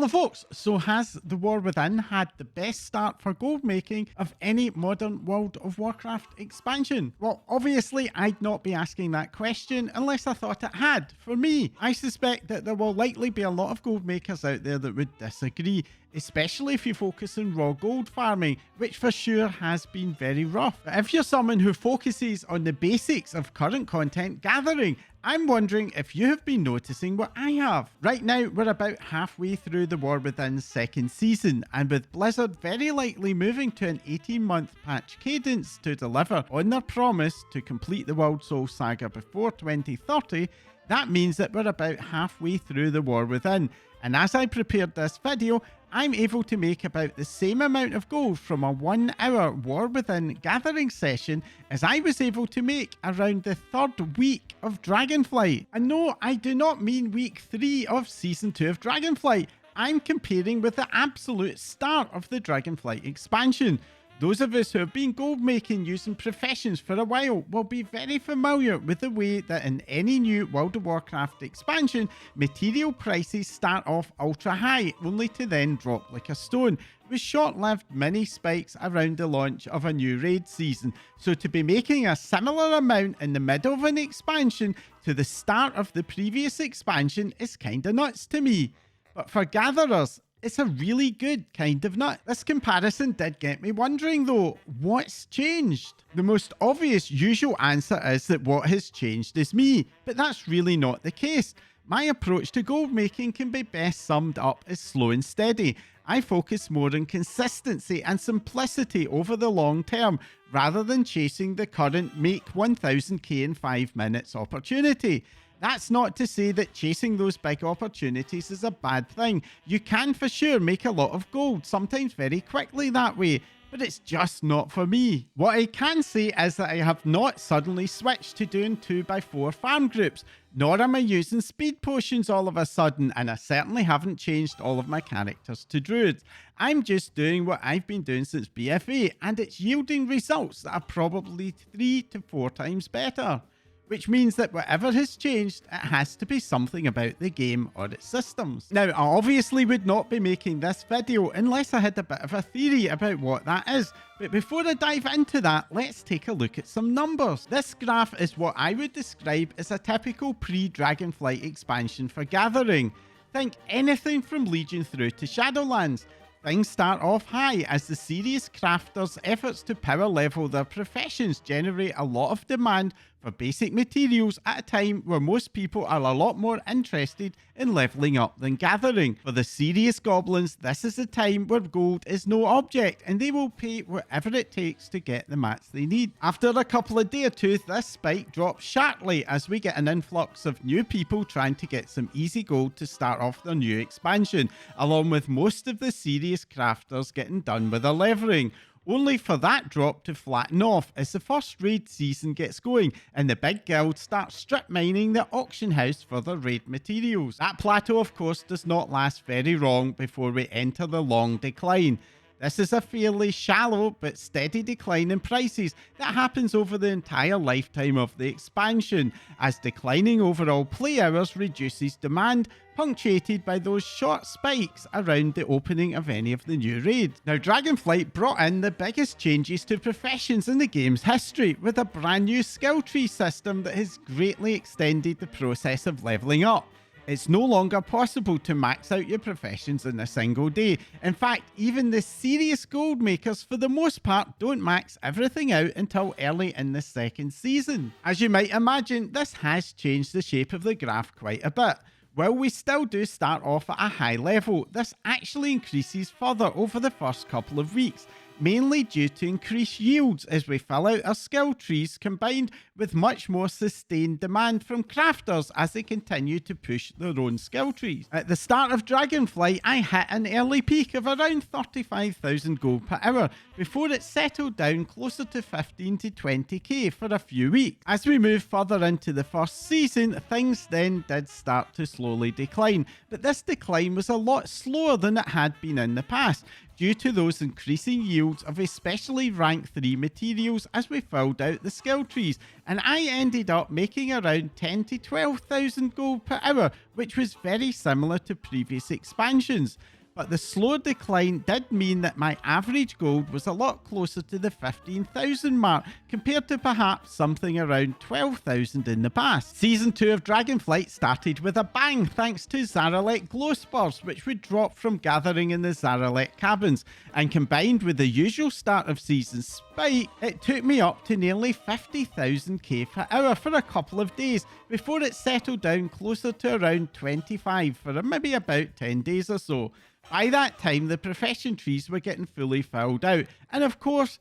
Hello folks, so has the War Within had the best start for gold making of any modern World of Warcraft expansion? Well, obviously I'd not be asking that question unless I thought it had. For me, I suspect that there will likely be a lot of gold makers out there that would disagree, especially if you focus on raw gold farming, which for sure has been very rough. But if you're someone who focuses on the basics of current content gathering, I'm wondering if you have been noticing what I have. Right now, we're about halfway through the War Within's second season, and with Blizzard very likely moving to an 18-month patch cadence to deliver on their promise to complete the World Soul Saga before 2030, that means that we're about halfway through the War Within. And as I prepared this video, I'm able to make about the same amount of gold from a 1-hour War Within gathering session as I was able to make around the third week of Dragonflight. And no, I do not mean week 3 of season 2 of Dragonflight. I'm comparing with the absolute start of the Dragonflight expansion. Those of us who have been gold making using professions for a while will be very familiar with the way that in any new World of Warcraft expansion, material prices start off ultra high, only to then drop like a stone, with short-lived mini spikes around the launch of a new raid season. So to be making a similar amount in the middle of an expansion to the start of the previous expansion is kinda nuts to me. But for gatherers, it's a really good kind of nut. This comparison did get me wondering though, what's changed? The most obvious usual answer is that what has changed is me, but that's really not the case. My approach to gold making can be best summed up as slow and steady. I focus more on consistency and simplicity over the long term, rather than chasing the current make 1000k in 5 minutes opportunity. That's not to say that chasing those big opportunities is a bad thing. You can for sure make a lot of gold, sometimes very quickly that way, but it's just not for me. What I can say is that I have not suddenly switched to doing 2x4 farm groups, nor am I using speed potions all of a sudden, and I certainly haven't changed all of my characters to druids. I'm just doing what I've been doing since BFA, and it's yielding results that are probably 3 to 4 times better. Which means that whatever has changed, it has to be something about the game or its systems. Now, I obviously would not be making this video unless I had a bit of a theory about what that is. But before I dive into that, let's take a look at some numbers. This graph is what I would describe as a typical pre-Dragonflight expansion for gathering. Think anything from Legion through to Shadowlands. Things start off high as the serious crafters' efforts to power level their professions generate a lot of demand for basic materials at a time where most people are a lot more interested in leveling up than gathering. For the serious goblins, this is a time where gold is no object and they will pay whatever it takes to get the mats they need. After a couple of day or two, this spike drops sharply as we get an influx of new people trying to get some easy gold to start off their new expansion, along with most of the serious crafters getting done with their leveling, only for that drop to flatten off as the first raid season gets going and the big guilds start strip mining the auction house for their raid materials. That plateau of course does not last very long before we enter the long decline. This is a fairly shallow but steady decline in prices that happens over the entire lifetime of the expansion, as declining overall play hours reduces demand, punctuated by those short spikes around the opening of any of the new raids. Now, Dragonflight brought in the biggest changes to professions in the game's history, with a brand new skill tree system that has greatly extended the process of leveling up. It's no longer possible to max out your professions in a single day. In fact, even the serious gold makers for the most part don't max everything out until early in the second season. As you might imagine, this has changed the shape of the graph quite a bit. While we still do start off at a high level, this actually increases further over the first couple of weeks, mainly due to increased yields as we fill out our skill trees, combined with much more sustained demand from crafters as they continue to push their own skill trees. At the start of Dragonflight, I hit an early peak of around 35,000 gold per hour before it settled down closer to 15 to 20k for a few weeks. As we move further into the first season, things then did start to slowly decline, but this decline was a lot slower than it had been in the past, due to those increasing yields of especially rank 3 materials as we filled out the skill trees, and I ended up making around 10 to 12,000 gold per hour, which was very similar to previous expansions. But the slow decline did mean that my average gold was a lot closer to the 15,000 mark compared to perhaps something around 12,000 in the past. Season 2 of Dragonflight started with a bang thanks to Azerothand glow spurs, which would drop from gathering in the Azerothand caverns, and combined with the usual start of season spike, it took me up to nearly 50,000k per hour for a couple of days before it settled down closer to around 25 for maybe about 10 days or so. By that time, the profession trees were getting fully filled out, and of course,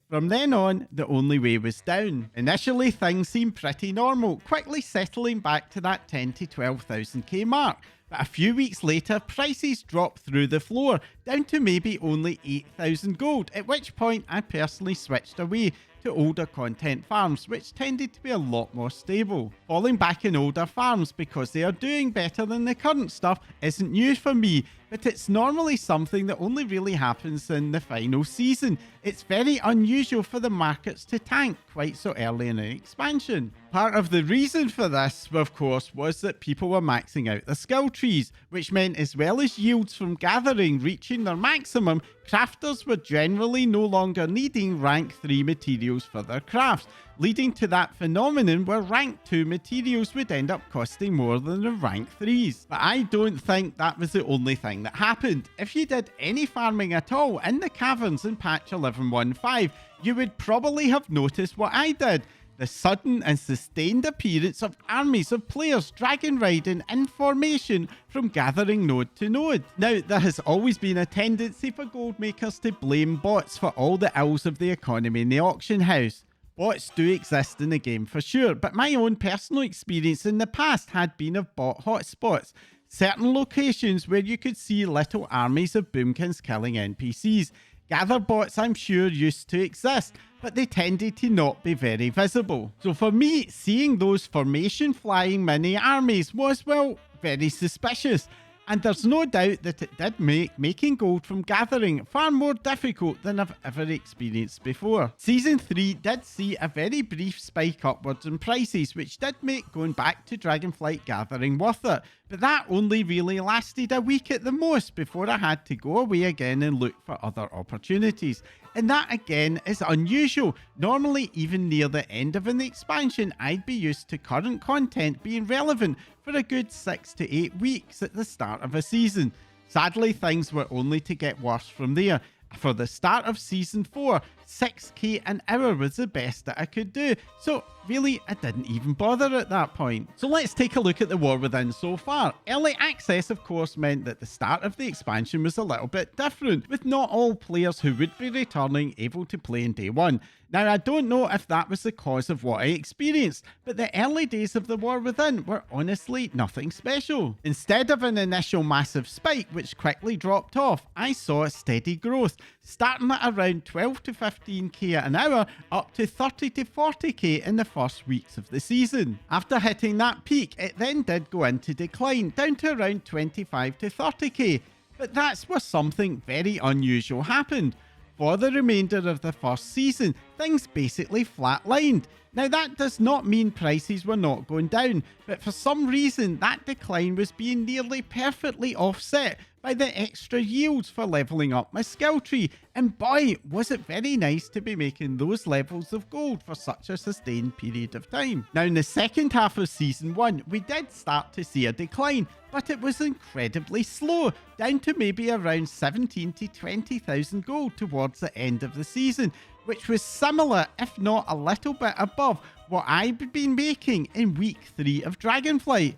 from then on, the only way was down. Initially, things seemed pretty normal, quickly settling back to that 10 to 12,000k mark. But a few weeks later, prices dropped through the floor, down to maybe only 8,000 gold, at which point I personally switched away to older content farms, which tended to be a lot more stable. Falling back in older farms because they are doing better than the current stuff isn't news for me, but it's normally something that only really happens in the final season. It's very unusual for the markets to tank quite so early in an expansion. Part of the reason for this, of course, was that people were maxing out the skill trees, which meant as well as yields from gathering reaching their maximum, crafters were generally no longer needing rank 3 materials for their crafts, leading to that phenomenon where rank 2 materials would end up costing more than the rank 3s. But I don't think that was the only thing that happened. If you did any farming at all in the caverns in patch 11.1.5, you would probably have noticed what I did. The sudden and sustained appearance of armies of players dragon riding in formation from gathering node to node. Now, there has always been a tendency for gold makers to blame bots for all the ills of the economy in the auction house. Bots do exist in the game for sure, but my own personal experience in the past had been of bot hotspots. Certain locations where you could see little armies of boomkins killing NPCs. Gather bots, I'm sure, used to exist, but they tended to not be very visible. So for me, seeing those formation flying mini armies was, well, very suspicious. And there's no doubt that it did make making gold from gathering far more difficult than I've ever experienced before. Season 3 did see a very brief spike upwards in prices, which did make going back to Dragonflight gathering worth it, but that only really lasted a week at the most before I had to go away again and look for other opportunities. And that again is unusual. Normally, even near the end of an expansion, I'd be used to current content being relevant for a good 6 to 8 weeks at the start of a season. Sadly, things were only to get worse from there. For the start of Season 4, 6k an hour was the best that I could do, so really I didn't even bother at that point. So let's take a look at the War Within so far. Early access of course meant that the start of the expansion was a little bit different, with not all players who would be returning able to play in day 1. Now, I don't know if that was the cause of what I experienced, but the early days of the War Within were honestly nothing special. Instead of an initial massive spike which quickly dropped off, I saw a steady growth, starting at around 12 to 15k an hour up to 30 to 40k in the first weeks of the season. After hitting that peak, it then did go into decline, down to around 25 to 30k, but that's where something very unusual happened. For the remainder of the first season, things basically flatlined. Now, that does not mean prices were not going down, but for some reason that decline was being nearly perfectly offset by the extra yields for leveling up my skill tree, and boy, was it very nice to be making those levels of gold for such a sustained period of time. Now, in the second half of Season 1, we did start to see a decline, but it was incredibly slow, down to maybe around 17 to 20,000 gold towards the end of the season, which was similar, if not a little bit above, what I'd been making in week 3 of Dragonflight.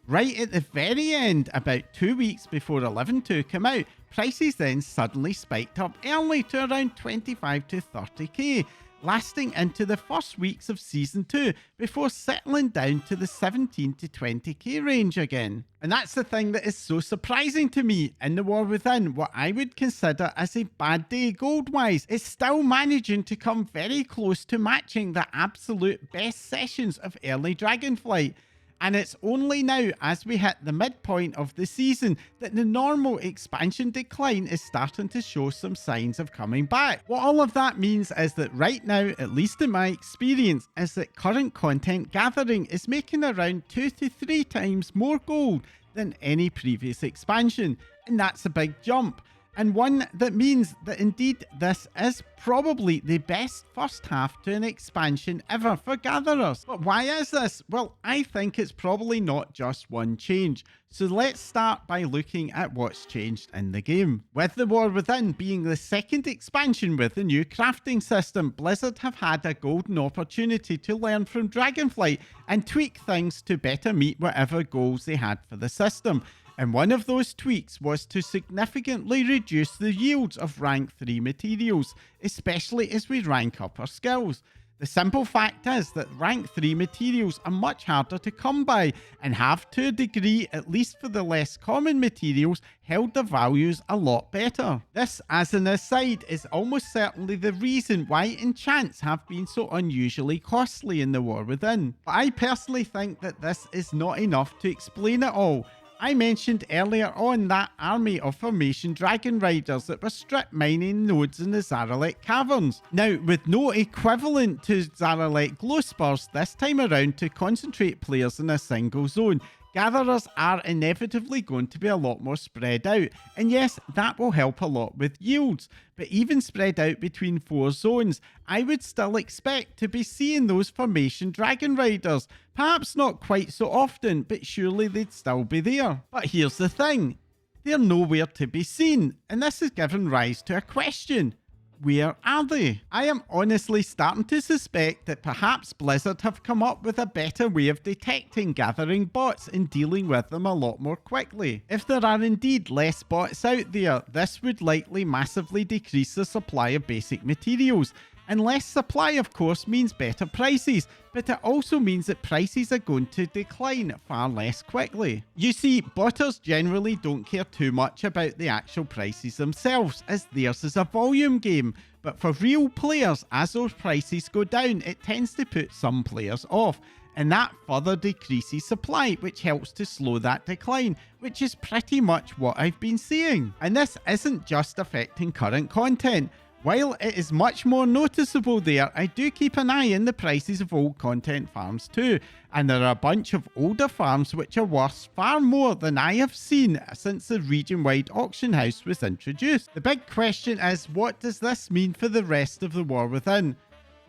Right at the very end, about 2 weeks before 11.2 came out, prices then suddenly spiked up early to around 25 to 30k, lasting into the first weeks of Season 2 before settling down to the 17 to 20k range again. And that's the thing that is so surprising to me. In the War Within, what I would consider as a bad day gold-wise is still managing to come very close to matching the absolute best sessions of early Dragonflight. And it's only now, as we hit the midpoint of the season, that the normal expansion decline is starting to show some signs of coming back. What all of that means is that right now, at least in my experience, is that current content gathering is making around 2 to 3 times more gold than any previous expansion. And that's a big jump. And one that means that indeed this is probably the best first half to an expansion ever for gatherers. But why is this? Well, I think it's probably not just one change. So let's start by looking at what's changed in the game. With the War Within being the second expansion with the new crafting system, Blizzard have had a golden opportunity to learn from Dragonflight and tweak things to better meet whatever goals they had for the system. And one of those tweaks was to significantly reduce the yields of rank 3 materials, especially as we rank up our skills. The simple fact is that rank 3 materials are much harder to come by and have, to a degree, at least for the less common materials, held their values a lot better. This, as an aside, is almost certainly the reason why enchants have been so unusually costly in the War Within. But I personally think that this is not enough to explain it all. I mentioned earlier on that army of formation dragon riders that were strip mining nodes in the Zaralek caverns. Now, with no equivalent to Zaralek glow spurs this time around to concentrate players in a single zone, gatherers are inevitably going to be a lot more spread out, and yes, that will help a lot with yields, but even spread out between 4 zones, I would still expect to be seeing those formation dragon riders. Perhaps not quite so often, but surely they'd still be there. But here's the thing, they're nowhere to be seen, and this has given rise to a question. Where are they? I am honestly starting to suspect that perhaps Blizzard have come up with a better way of detecting gathering bots and dealing with them a lot more quickly. If there are indeed less bots out there, this would likely massively decrease the supply of basic materials. And less supply, of course, means better prices, but it also means that prices are going to decline far less quickly. You see, botters generally don't care too much about the actual prices themselves, as theirs is a volume game. But for real players, as those prices go down, it tends to put some players off. And that further decreases supply, which helps to slow that decline, which is pretty much what I've been seeing. And this isn't just affecting current content. While it is much more noticeable there, I do keep an eye on the prices of old content farms too, and there are a bunch of older farms which are worth far more than I have seen since the region-wide auction house was introduced. The big question is, what does this mean for the rest of the War Within?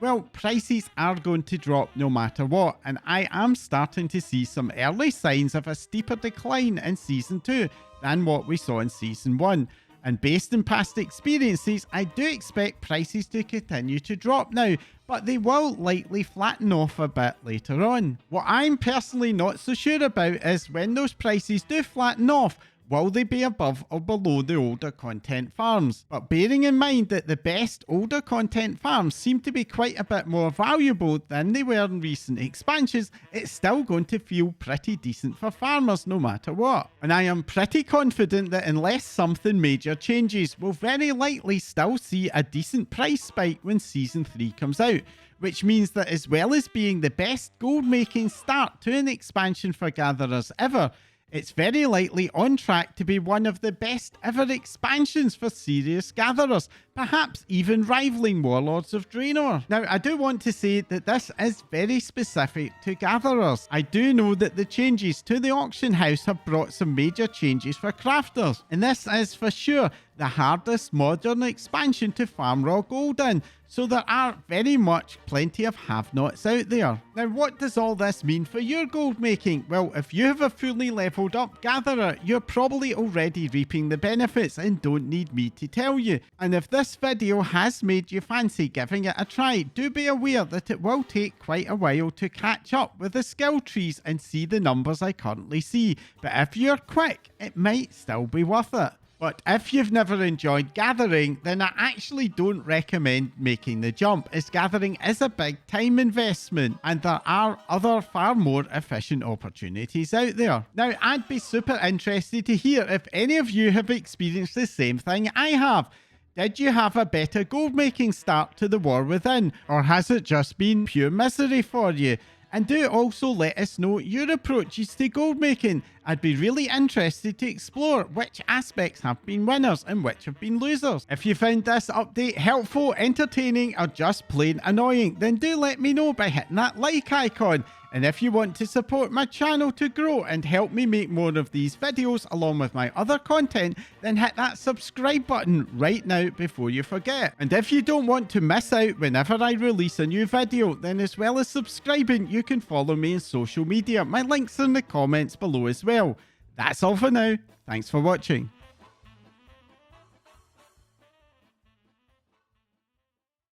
Well, prices are going to drop no matter what, and I am starting to see some early signs of a steeper decline in Season 2 than what we saw in Season 1. And based on past experiences, I do expect prices to continue to drop now, but they will likely flatten off a bit later on. What I'm personally not so sure about is when those prices do flatten off, will they be above or below the older content farms? But bearing in mind that the best older content farms seem to be quite a bit more valuable than they were in recent expansions, it's still going to feel pretty decent for farmers no matter what. And I am pretty confident that unless something major changes, we'll very likely still see a decent price spike when Season 3 comes out. Which means that as well as being the best gold making start to an expansion for gatherers ever, it's very likely on track to be one of the best ever expansions for serious gatherers, perhaps even rivaling Warlords of Draenor. Now, I do want to say that this is very specific to gatherers. I do know that the changes to the auction house have brought some major changes for crafters, and this is for sure the hardest modern expansion to farm raw gold in, so there are very much plenty of have-nots out there. Now, what does all this mean for your gold making? Well, if you have a fully leveled up gatherer, you're probably already reaping the benefits and don't need me to tell you. And if this video has made you fancy giving it a try, do be aware that it will take quite a while to catch up with the skill trees and see the numbers I currently see. But if you're quick, it might still be worth it. But if you've never enjoyed gathering, then I actually don't recommend making the jump, as gathering is a big time investment and there are other far more efficient opportunities out there. Now, I'd be super interested to hear if any of you have experienced the same thing I have. Did you have a better gold making start to the War Within, or has it just been pure misery for you? And do also let us know your approaches to gold making. I'd be really interested to explore which aspects have been winners and which have been losers. If you found this update helpful, entertaining, or just plain annoying, then do let me know by hitting that like icon. And if you want to support my channel to grow and help me make more of these videos along with my other content, then hit that subscribe button right now before you forget. And if you don't want to miss out whenever I release a new video, then as well as subscribing, you can follow me on social media. My links are in the comments below as well. That's all for now. Thanks for watching.